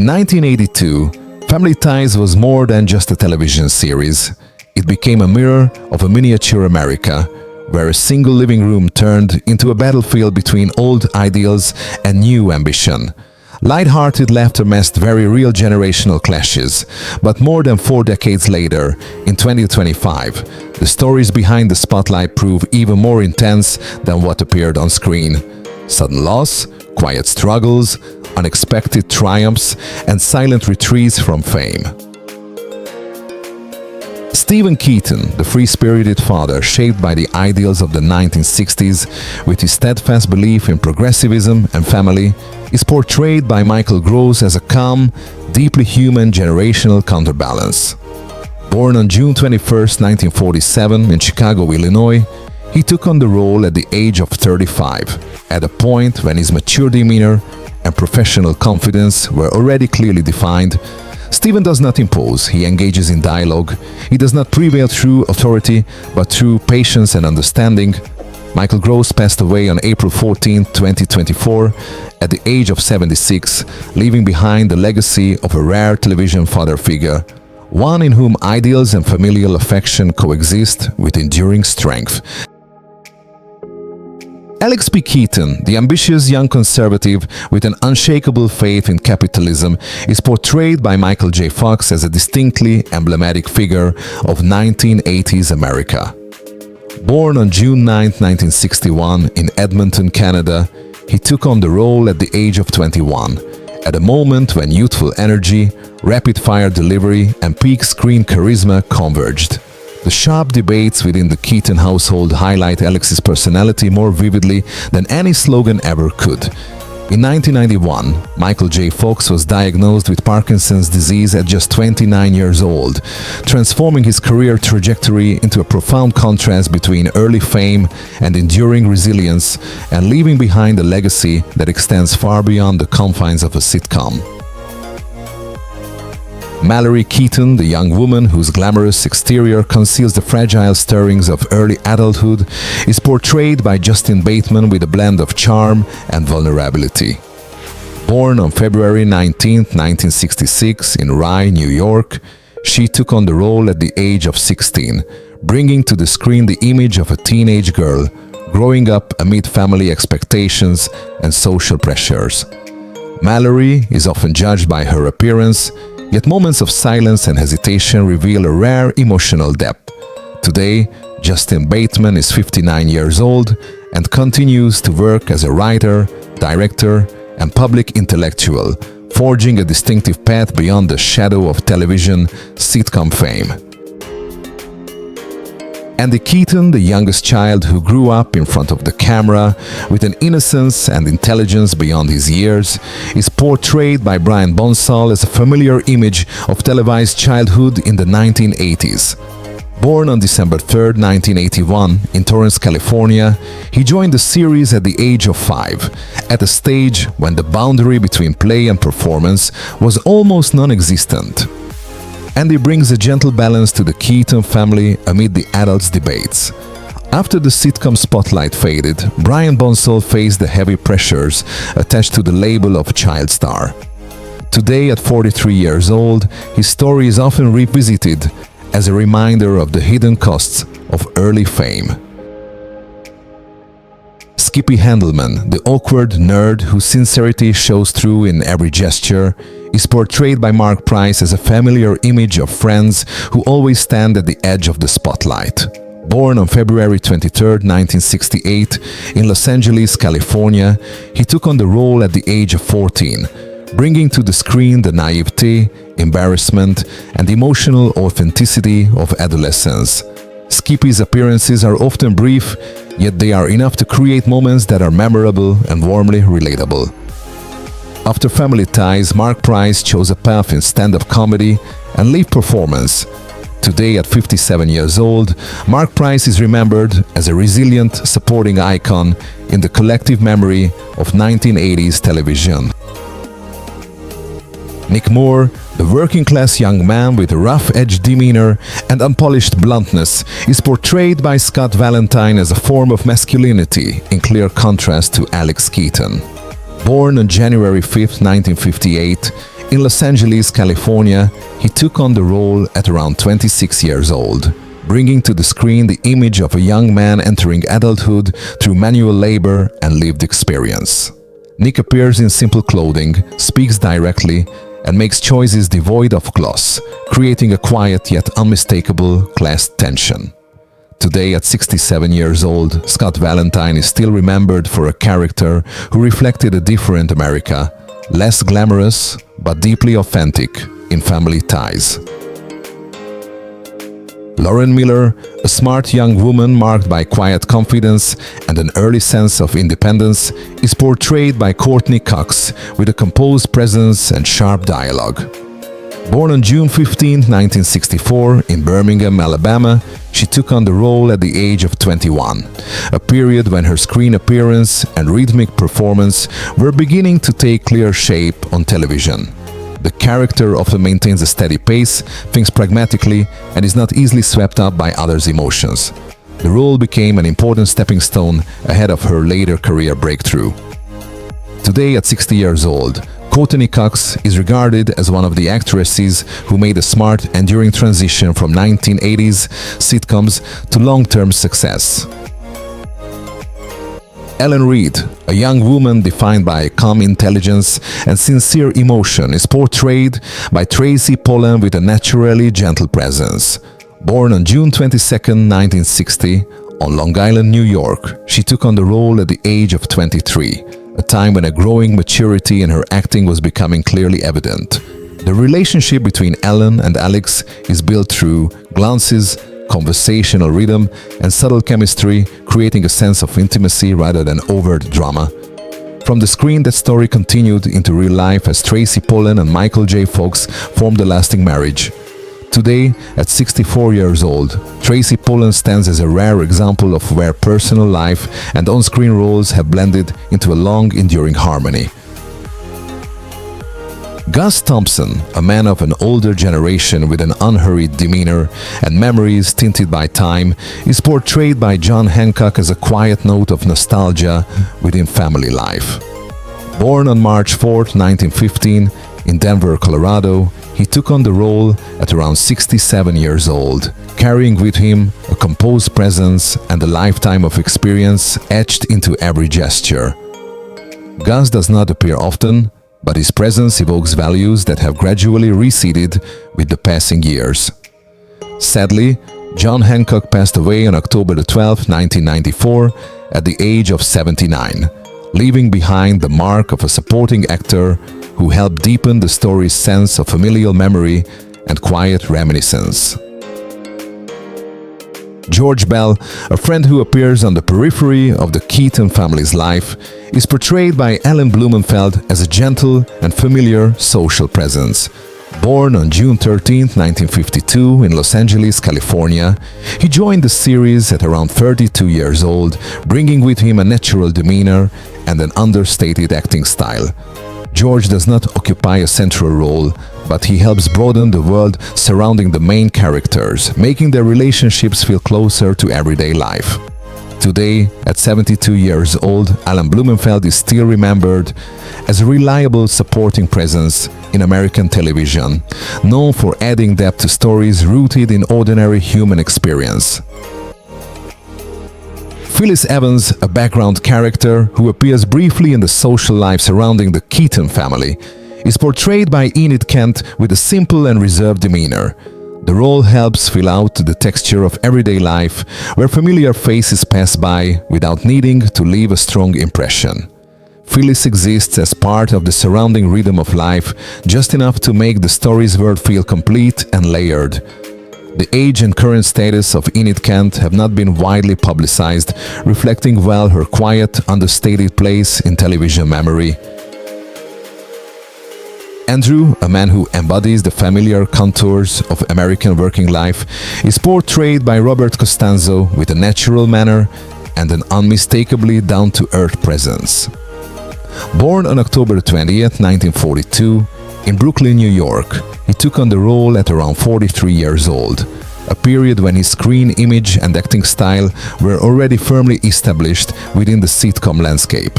1982, Family Ties was more than just a television series. It became a mirror of a miniature America, where a single living room turned into a battlefield between old ideals and new ambition. Lighthearted laughter masked very real generational clashes, but more than 4 decades later, in 2025, the stories behind the spotlight prove even more intense than what appeared on screen. Sudden loss, quiet struggles, unexpected triumphs, and silent retreats from fame. Stephen Keaton, the free-spirited father shaped by the ideals of the 1960s with his steadfast belief in progressivism and family, is portrayed by Michael Gross as a calm, deeply human generational counterbalance. Born on June 21, 1947 in Chicago, Illinois, he took on the role at the age of 35, at a point when his mature demeanor and professional confidence were already clearly defined. Stephen does not impose, he engages in dialogue. He does not prevail through authority, but through patience and understanding. Michael Gross passed away on April 14, 2024, at the age of 76, leaving behind the legacy of a rare television father figure, one in whom ideals and familial affection coexist with enduring strength. Alex P. Keaton, the ambitious young conservative with an unshakable faith in capitalism, is portrayed by Michael J. Fox as a distinctly emblematic figure of 1980s America. Born on June 9, 1961 in Edmonton, Canada, he took on the role at the age of 21, at a moment when youthful energy, rapid-fire delivery, and peak screen charisma converged. The sharp debates within the Keaton household highlight Alex's personality more vividly than any slogan ever could. In 1991, Michael J. Fox was diagnosed with Parkinson's disease at just 29 years old, transforming his career trajectory into a profound contrast between early fame and enduring resilience, and leaving behind a legacy that extends far beyond the confines of a sitcom. Mallory Keaton, the young woman whose glamorous exterior conceals the fragile stirrings of early adulthood, is portrayed by Justin Bateman with a blend of charm and vulnerability. Born on February 19, 1966 in Rye, New York, she took on the role at the age of 16, bringing to the screen the image of a teenage girl growing up amid family expectations and social pressures. Mallory is often judged by her appearance, yet moments of silence and hesitation reveal a rare emotional depth. Today, Justin Bateman is 59 years old and continues to work as a writer, director, and public intellectual, forging a distinctive path beyond the shadow of television sitcom fame. Andy Keaton, the youngest child who grew up in front of the camera with an innocence and intelligence beyond his years, is portrayed by Brian Bonsall as a familiar image of televised childhood in the 1980s. Born on December 3, 1981 in Torrance, California, he joined the series at the age of 5, at a stage when the boundary between play and performance was almost non-existent. Andy brings a gentle balance to the Keaton family amid the adults' debates. After the sitcom spotlight faded, Brian Bonsall faced the heavy pressures attached to the label of child star. Today, at 43 years old, his story is often revisited as a reminder of the hidden costs of early fame. Skippy Handelman, the awkward nerd whose sincerity shows through in every gesture, is portrayed by Mark Price as a familiar image of friends who always stand at the edge of the spotlight. Born on February 23, 1968 in Los Angeles, California, he took on the role at the age of 14, bringing to the screen the naivete, embarrassment, and emotional authenticity of adolescence. Skippy's appearances are often brief, yet they are enough to create moments that are memorable and warmly relatable. After Family Ties, Mark Price chose a path in stand-up comedy and live performance. Today, at 57 years old, Mark Price is remembered as a resilient, supporting icon in the collective memory of 1980s television. Nick Moore, the working-class young man with a rough-edged demeanor and unpolished bluntness, is portrayed by Scott Valentine as a form of masculinity in clear contrast to Alex Keaton. Born on January 5, 1958, In Los Angeles, California, he took on the role at around 26 years old, bringing to the screen the image of a young man entering adulthood through manual labor and lived experience. Nick appears in simple clothing, speaks directly, and makes choices devoid of gloss, creating a quiet yet unmistakable class tension. Today, at 67 years old, Scott Valentine is still remembered for a character who reflected a different America, less glamorous but deeply authentic in family ties. Lauren Miller, a smart young woman marked by quiet confidence and an early sense of independence, is portrayed by Courtney Cox with a composed presence and sharp dialogue. Born on June 15, 1964, in Birmingham, Alabama, she took on the role at the age of 21, a period when her screen appearance and rhythmic performance were beginning to take clear shape on television. The character often maintains a steady pace, thinks pragmatically, and is not easily swept up by others' emotions. The role became an important stepping stone ahead of her later career breakthrough. Today, at 60 years old, Courtney Cox is regarded as one of the actresses who made a smart, enduring transition from 1980s sitcoms to long-term success. Ellen Reed, a young woman defined by calm intelligence and sincere emotion, is portrayed by Tracy Pollan with a naturally gentle presence. Born on June 22, 1960, on Long Island, New York, she took on the role at the age of 23, a time when a growing maturity in her acting was becoming clearly evident. The relationship between Ellen and Alex is built through glances, conversational rhythm, and subtle chemistry, creating a sense of intimacy rather than overt drama. From the screen, that story continued into real life as Tracy Pollan and Michael J. Fox formed a lasting marriage. Today, at 64 years old, Tracy Pollan stands as a rare example of where personal life and on-screen roles have blended into a long, enduring harmony. Gus Thompson, a man of an older generation with an unhurried demeanor and memories tinted by time, is portrayed by John Hancock as a quiet note of nostalgia within family life. Born on March 4, 1915, in Denver, Colorado, he took on the role at around 67 years old, carrying with him a composed presence and a lifetime of experience etched into every gesture. Gus does not appear often, but his presence evokes values that have gradually receded with the passing years. Sadly, John Hancock passed away on October 12, 1994, at the age of 79, leaving behind the mark of a supporting actor who helped deepen the story's sense of familial memory and quiet reminiscence. George Bell, a friend who appears on the periphery of the Keaton family's life, is portrayed by Ellen Blumenfeld as a gentle and familiar social presence. Born on June 13, 1952 in Los Angeles, California, he joined the series at around 32 years old, bringing with him a natural demeanor and an understated acting style. George does not occupy a central role, but he helps broaden the world surrounding the main characters, making their relationships feel closer to everyday life. Today, at 72 years old, Alan Blumenfeld is still remembered as a reliable supporting presence in American television, known for adding depth to stories rooted in ordinary human experience. Phyllis Evans, a background character who appears briefly in the social life surrounding the Keaton family, is portrayed by Enid Kent with a simple and reserved demeanor. The role helps fill out the texture of everyday life, where familiar faces pass by without needing to leave a strong impression. Phyllis exists as part of the surrounding rhythm of life, just enough to make the story's world feel complete and layered. The age and current status of Enid Kent have not been widely publicized, reflecting well her quiet, understated place in television memory. Andrew, a man who embodies the familiar contours of American working life, is portrayed by Robert Costanzo with a natural manner and an unmistakably down-to-earth presence. Born on October 20, 1942, in Brooklyn, New York, he took on the role at around 43 years old, a period when his screen image and acting style were already firmly established within the sitcom landscape.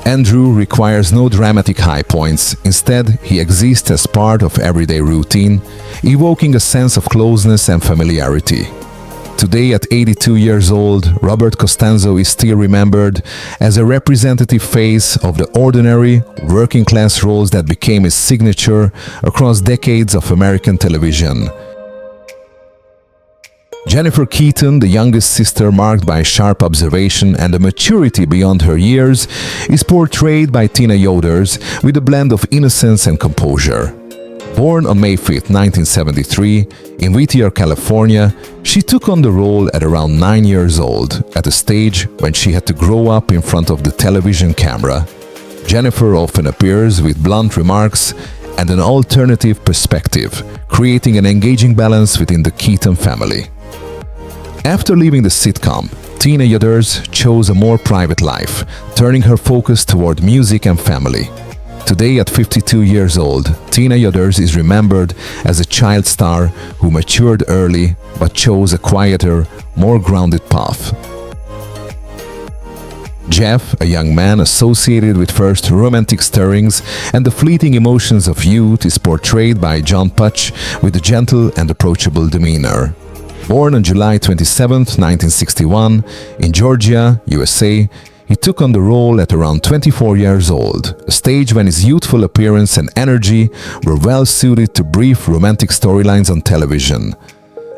Andrew requires no dramatic high points. Instead, he exists as part of everyday routine, evoking a sense of closeness and familiarity. Today, at 82 years old, Robert Costanzo is still remembered as a representative face of the ordinary, working-class roles that became his signature across decades of American television. Jennifer Keaton, the youngest sister marked by sharp observation and a maturity beyond her years, is portrayed by Tina Yoder's with a blend of innocence and composure. Born on May 5, 1973, in Whittier, California, she took on the role at around 9 years old, at a stage when she had to grow up in front of the television camera. Jennifer often appears with blunt remarks and an alternative perspective, creating an engaging balance within the Keaton family. After leaving the sitcom, Tina Yoder's chose a more private life, turning her focus toward music and family. Today, at 52 years old, Tina Yoder's is remembered as a child star who matured early but chose a quieter, more grounded path. Jeff, a young man associated with first romantic stirrings and the fleeting emotions of youth, is portrayed by John Putch with a gentle and approachable demeanor. Born on July 27, 1961, in Georgia, USA, he took on the role at around 24 years old, a stage when his youthful appearance and energy were well suited to brief romantic storylines on television.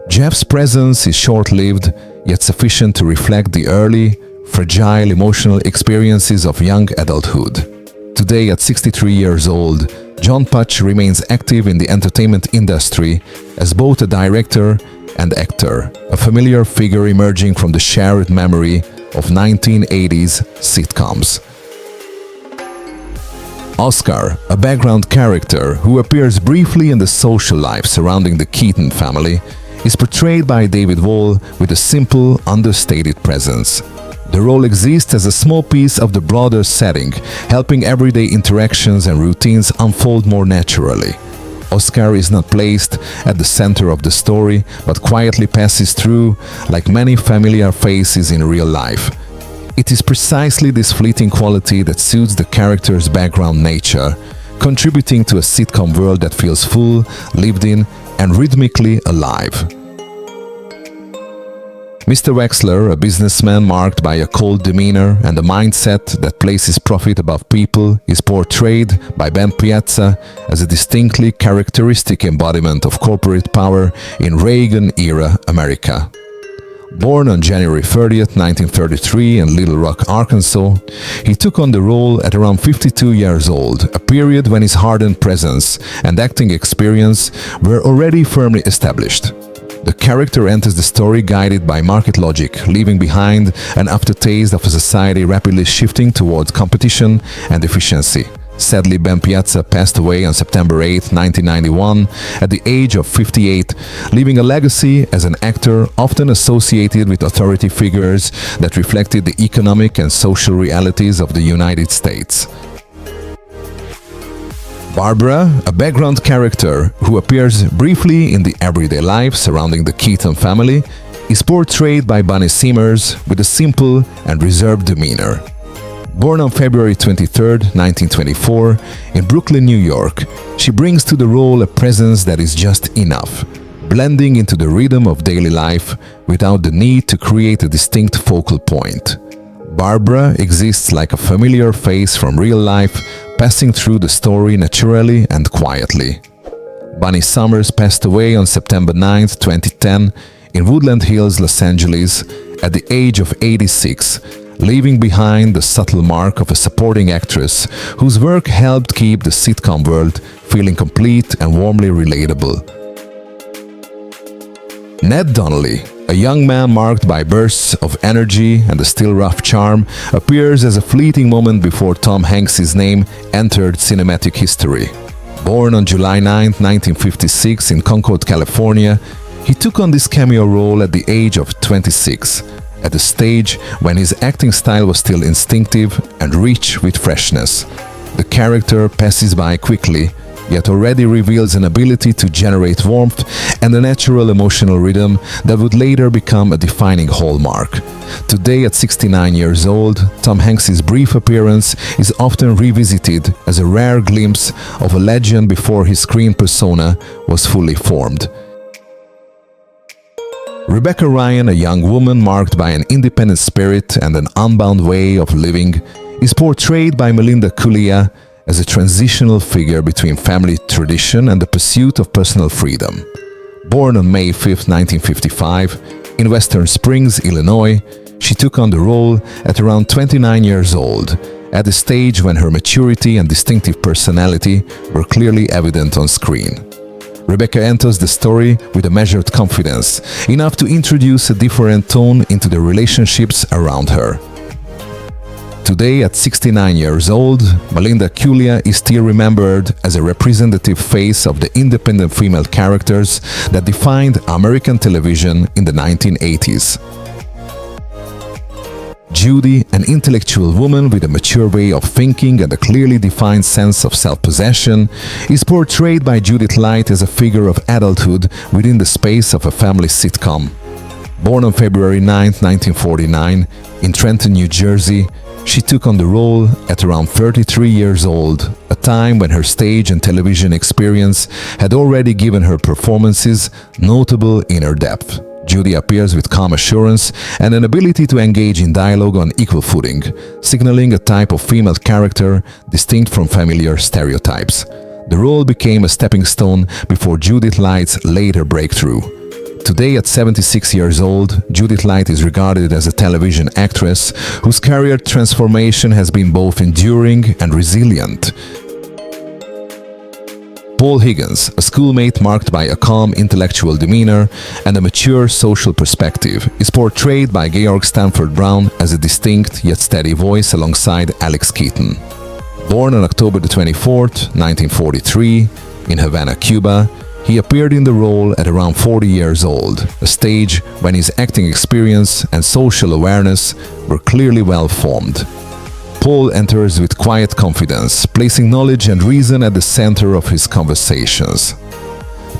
Jeff's presence is short-lived, yet sufficient to reflect the early, fragile emotional experiences of young adulthood. Today, at 63 years old, John Putch remains active in the entertainment industry as both a director and actor, a familiar figure emerging from the shared memory of 1980s sitcoms. Oscar, a background character who appears briefly in the social life surrounding the Keaton family, is portrayed by David Wall with a simple, understated presence. The role exists as a small piece of the broader setting, helping everyday interactions and routines unfold more naturally. Oscar is not placed at the center of the story, but quietly passes through like many familiar faces in real life. It is precisely this fleeting quality that suits the character's background nature, contributing to a sitcom world that feels full, lived in, and rhythmically alive. Mr. Wexler, a businessman marked by a cold demeanor and a mindset that places profit above people, is portrayed by Ben Piazza as a distinctly characteristic embodiment of corporate power in Reagan-era America. Born on January 30, 1933 in Little Rock, Arkansas, he took on the role at around 52 years old, a period when his hardened presence and acting experience were already firmly established. The character enters the story guided by market logic, leaving behind an aftertaste of a society rapidly shifting towards competition and efficiency. Sadly, Ben Piazza passed away on September 8, 1991, at the age of 58, leaving a legacy as an actor often associated with authority figures that reflected the economic and social realities of the United States. Barbara, a background character who appears briefly in the everyday life surrounding the Keaton family, is portrayed by Bunny Simmers with a simple and reserved demeanor. Born on February 23, 1924, in Brooklyn, New York, she brings to the role a presence that is just enough, blending into the rhythm of daily life without the need to create a distinct focal point. Barbara exists like a familiar face from real life, passing through the story naturally and quietly. Bunny Summers passed away on September 9, 2010, in Woodland Hills, Los Angeles, at the age of 86, leaving behind the subtle mark of a supporting actress whose work helped keep the sitcom world feeling complete and warmly relatable. Ned Donnelly, a young man marked by bursts of energy and a still rough charm, appears as a fleeting moment before Tom Hanks's name entered cinematic history. Born on July 9, 1956 in Concord, California, he took on this cameo role at the age of 26, at a stage when his acting style was still instinctive and rich with freshness. The character passes by quickly, yet already reveals an ability to generate warmth and a natural emotional rhythm that would later become a defining hallmark. Today, at 69 years old, Tom Hanks's brief appearance is often revisited as a rare glimpse of a legend before his screen persona was fully formed. Rebecca Ryan, a young woman marked by an independent spirit and an unbound way of living, is portrayed by Melinda Kulia as a transitional figure between family tradition and the pursuit of personal freedom. Born on May 5, 1955, in Western Springs, Illinois, she took on the role at around 29 years old, at a stage when her maturity and distinctive personality were clearly evident on screen. Rebecca enters the story with a measured confidence, enough to introduce a different tone into the relationships around her. Today, at 69 years old, Melinda Kulia is still remembered as a representative face of the independent female characters that defined American television in the 1980s. Judy, an intellectual woman with a mature way of thinking and a clearly defined sense of self-possession, is portrayed by Judith Light as a figure of adulthood within the space of a family sitcom. Born on February 9, 1949, in Trenton, New Jersey, she took on the role at around 33 years old, a time when her stage and television experience had already given her performances notable inner depth. Judy appears with calm assurance and an ability to engage in dialogue on equal footing, signaling a type of female character distinct from familiar stereotypes. The role became a stepping stone before Judith Light's later breakthrough. Today, at 76 years old, Judith Light is regarded as a television actress whose career transformation has been both enduring and resilient. Paul Higgins, a schoolmate marked by a calm intellectual demeanor and a mature social perspective, is portrayed by Georg Stanford Brown as a distinct yet steady voice alongside Elise Keaton. Born on October 24, 1943, in Havana, Cuba, he appeared in the role at around 40 years old, a stage when his acting experience and social awareness were clearly well formed. Paul enters with quiet confidence, placing knowledge and reason at the center of his conversations.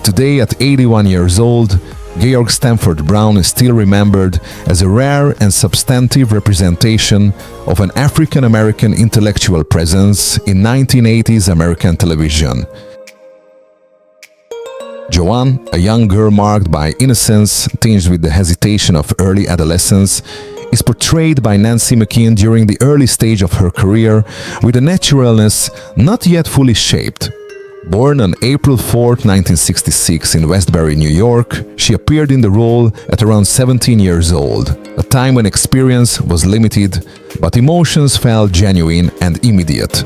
Today, at 81 years old, Georg Stanford Brown is still remembered as a rare and substantive representation of an African-American intellectual presence in 1980s American television. Joanne, a young girl marked by innocence tinged with the hesitation of early adolescence, is portrayed by Nancy McKeon during the early stage of her career with a naturalness not yet fully shaped. Born on April 4, 1966 in Westbury, New York, she appeared in the role at around 17 years old, a time when experience was limited, but emotions felt genuine and immediate.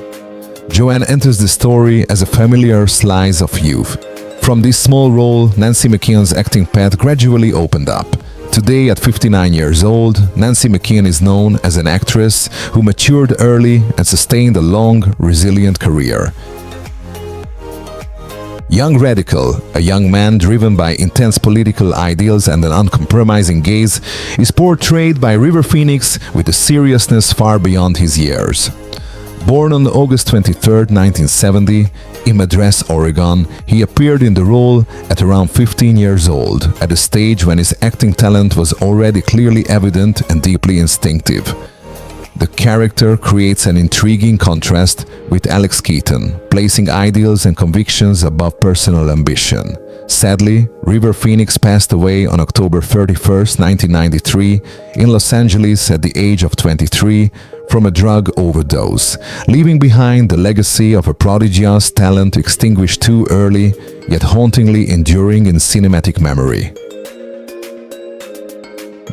Joanne enters the story as a familiar slice of youth. From this small role, Nancy McKeon's acting path gradually opened up. Today, at 59 years old, Nancy McKeon is known as an actress who matured early and sustained a long, resilient career. Young Radical, a young man driven by intense political ideals and an uncompromising gaze, is portrayed by River Phoenix with a seriousness far beyond his years. Born on August 23, 1970, in Madras, Oregon, he appeared in the role at around 15 years old, at a stage when his acting talent was already clearly evident and deeply instinctive. The character creates an intriguing contrast with Elise Keaton, placing ideals and convictions above personal ambition. Sadly, River Phoenix passed away on October 31, 1993, in Los Angeles at the age of 23 from a drug overdose, leaving behind the legacy of a prodigious talent extinguished too early, yet hauntingly enduring in cinematic memory.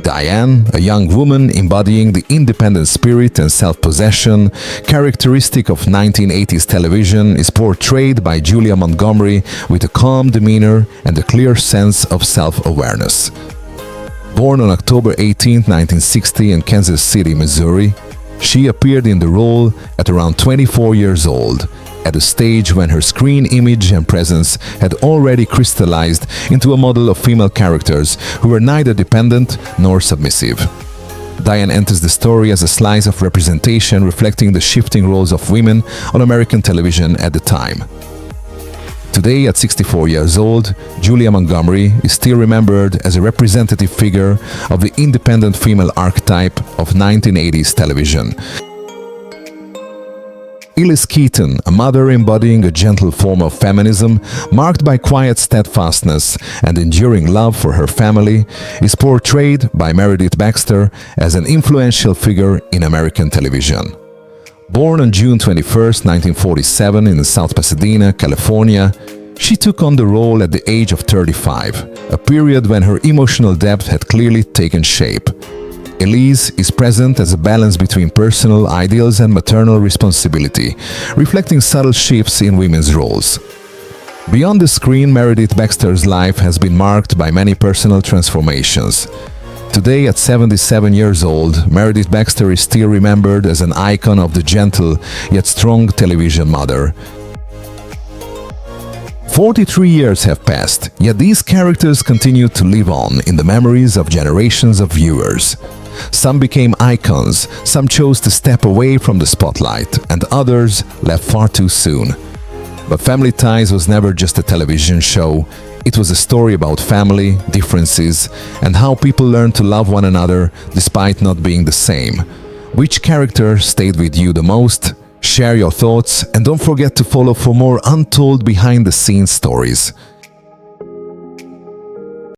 Diane, a young woman embodying the independent spirit and self-possession characteristic of 1980s television, is portrayed by Julia Montgomery with a calm demeanor and a clear sense of self-awareness. Born on October 18, 1960 in Kansas City, Missouri, she appeared in the role at around 24 years old, at a stage when her screen image and presence had already crystallized into a model of female characters who were neither dependent nor submissive. Diane enters the story as a slice of representation reflecting the shifting roles of women on American television at the time. Today, at 64 years old, Julia Montgomery is still remembered as a representative figure of the independent female archetype of 1980s television. Elise Keaton, a mother embodying a gentle form of feminism marked by quiet steadfastness and enduring love for her family, is portrayed by Meredith Baxter as an influential figure in American television. Born on June 21, 1947 in South Pasadena, California, she took on the role at the age of 35, a period when her emotional depth had clearly taken shape. Elise is present as a balance between personal ideals and maternal responsibility, reflecting subtle shifts in women's roles. Beyond the screen, Meredith Baxter's life has been marked by many personal transformations. Today, at 77 years old, Meredith Baxter is still remembered as an icon of the gentle yet strong television mother. 43 years have passed, yet these characters continue to live on in the memories of generations of viewers. Some became icons, some chose to step away from the spotlight, and others left far too soon. But Family Ties was never just a television show. It was a story about family, differences, and how people learn to love one another despite not being the same. Which character stayed with you the most? Share your thoughts and don't forget to follow for more untold behind-the-scenes stories.